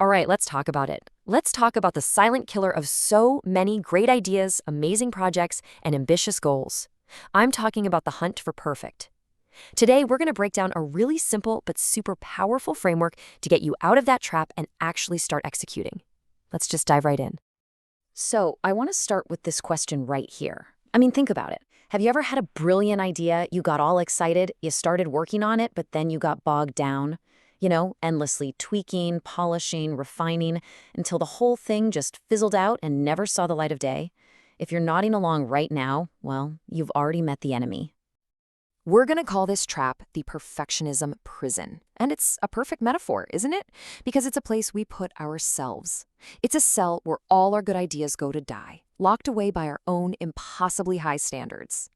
All right, let's talk about it. Let's talk about the silent killer of so many great ideas, amazing projects, and ambitious goals. I'm talking about the hunt for perfect. Today, we're going to break down a really simple but super powerful framework to get you out of that trap and actually start executing. Let's just dive right in. So, I want to start with this question right here. I mean, think about it. Have you ever had a brilliant idea, you got all excited, you started working on it, but then you got bogged down? Endlessly tweaking, polishing, refining, until the whole thing just fizzled out and never saw the light of day? If you're nodding along right now, well, you've already met the enemy. We're going to call this trap the perfectionism prison. And it's a perfect metaphor, isn't it? Because it's a place we put ourselves. It's a cell where all our good ideas go to die, locked away by our own impossibly high standards.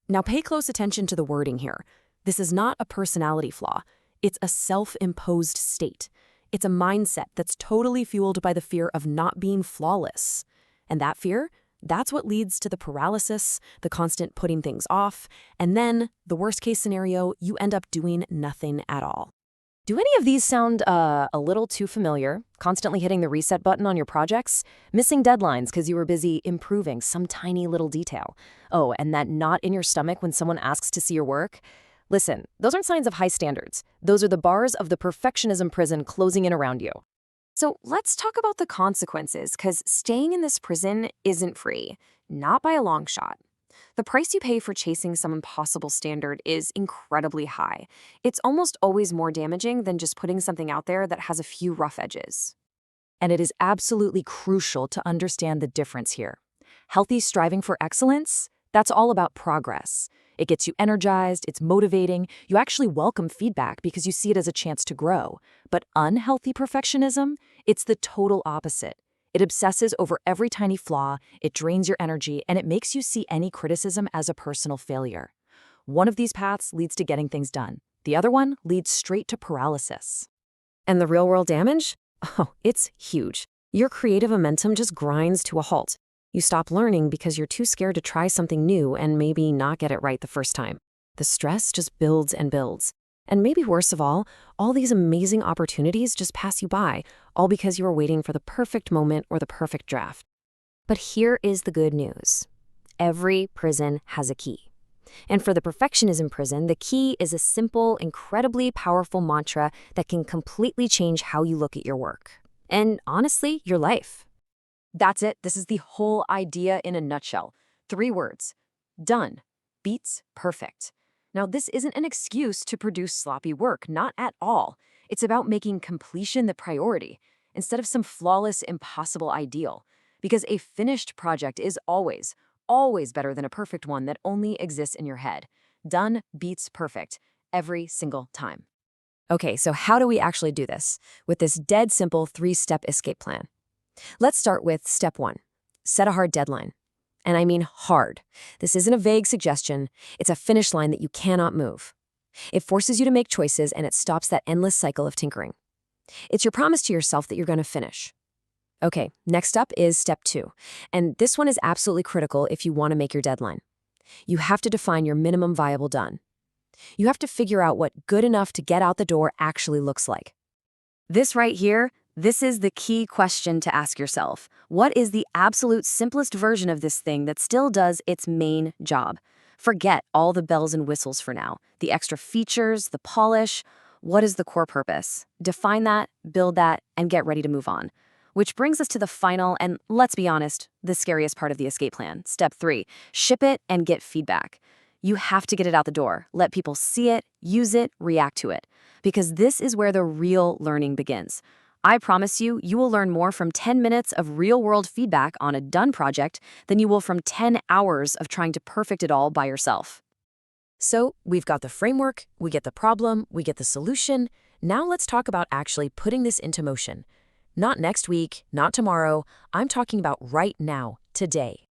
Now pay close attention to the wording here. This is not a personality flaw. It's a self-imposed state. It's a mindset that's totally fueled by the fear of not being flawless. And that fear, that's what leads to the paralysis, the constant putting things off, and then, the worst-case scenario, you end up doing nothing at all. Do any of these sound a little too familiar? Constantly hitting the reset button on your projects? Missing deadlines because you were busy improving some tiny little detail? Oh, and that knot in your stomach when someone asks to see your work? Listen, those aren't signs of high standards. Those are the bars of the perfectionism prison closing in around you. So let's talk about the consequences, because staying in this prison isn't free, not by a long shot. The price you pay for chasing some impossible standard is incredibly high. It's almost always more damaging than just putting something out there that has a few rough edges. And it is absolutely crucial to understand the difference here. Healthy striving for excellence, that's all about progress. It gets you energized, it's motivating, you actually welcome feedback because you see it as a chance to grow. But unhealthy perfectionism, it's the total opposite. It obsesses over every tiny flaw, it drains your energy, and it makes you see any criticism as a personal failure. One of these paths leads to getting things done. The other one leads straight to paralysis. And the real-world damage? Oh, it's huge. Your creative momentum just grinds to a halt. You stop learning because you're too scared to try something new and maybe not get it right the first time. The stress just builds and builds. And maybe worse of all these amazing opportunities just pass you by, all because you were waiting for the perfect moment or the perfect draft. But here is the good news. Every prison has a key. And for the perfectionism prison, the key is a simple, incredibly powerful mantra that can completely change how you look at your work. And honestly, your life. That's it. This is the whole idea in a nutshell. 3 words. Done beats perfect. Now, this isn't an excuse to produce sloppy work, not at all. It's about making completion the priority, instead of some flawless, impossible ideal. Because a finished project is always, always better than a perfect one that only exists in your head. Done beats perfect, every single time. Okay, so how do we actually do this? With this dead simple 3-step escape plan. Let's start with step 1. Set a hard deadline. And I mean hard. This isn't a vague suggestion. It's a finish line that you cannot move. It forces you to make choices, and it stops that endless cycle of tinkering. It's your promise to yourself that you're going to finish. Okay, next up is step 2. And this one is absolutely critical if you want to make your deadline. You have to define your minimum viable done. You have to figure out what good enough to get out the door actually looks like. This right here, this is the key question to ask yourself. What is the absolute simplest version of this thing that still does its main job? Forget all the bells and whistles for now. The extra features, the polish. What is the core purpose? Define that, build that, and get ready to move on. Which brings us to the final, and let's be honest, the scariest part of the escape plan. Step 3, ship it and get feedback. You have to get it out the door. Let people see it, use it, react to it. Because this is where the real learning begins. I promise you, you will learn more from 10 minutes of real-world feedback on a done project than you will from 10 hours of trying to perfect it all by yourself. So, we've got the framework, we get the problem, we get the solution. Now let's talk about actually putting this into motion. Not next week, not tomorrow. I'm talking about right now, today.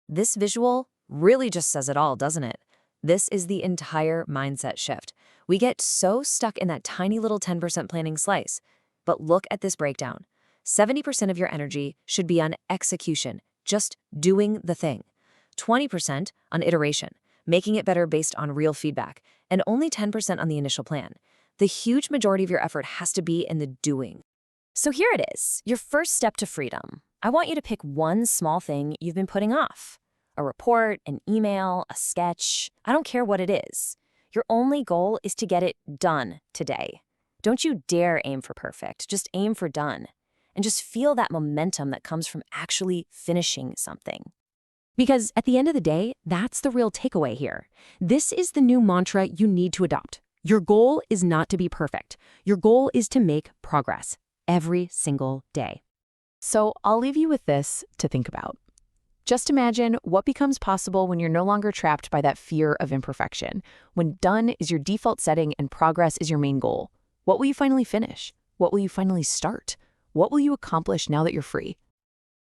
This visual really just says it all, doesn't it? This is the entire mindset shift. We get so stuck in that tiny little 10% planning slice. But look at this breakdown. 70% of your energy should be on execution, just doing the thing. 20% on iteration, making it better based on real feedback, and only 10% on the initial plan. The huge majority of your effort has to be in the doing. So here it is, your first step to freedom. I want you to pick one small thing you've been putting off. A report, an email, a sketch, I don't care what it is. Your only goal is to get it done today. Don't you dare aim for perfect, just aim for done. And just feel that momentum that comes from actually finishing something. Because at the end of the day, that's the real takeaway here. This is the new mantra you need to adopt. Your goal is not to be perfect. Your goal is to make progress every single day. So I'll leave you with this to think about. Just imagine what becomes possible when you're no longer trapped by that fear of imperfection, when done is your default setting and progress is your main goal. What will you finally finish? What will you finally start? What will you accomplish now that you're free?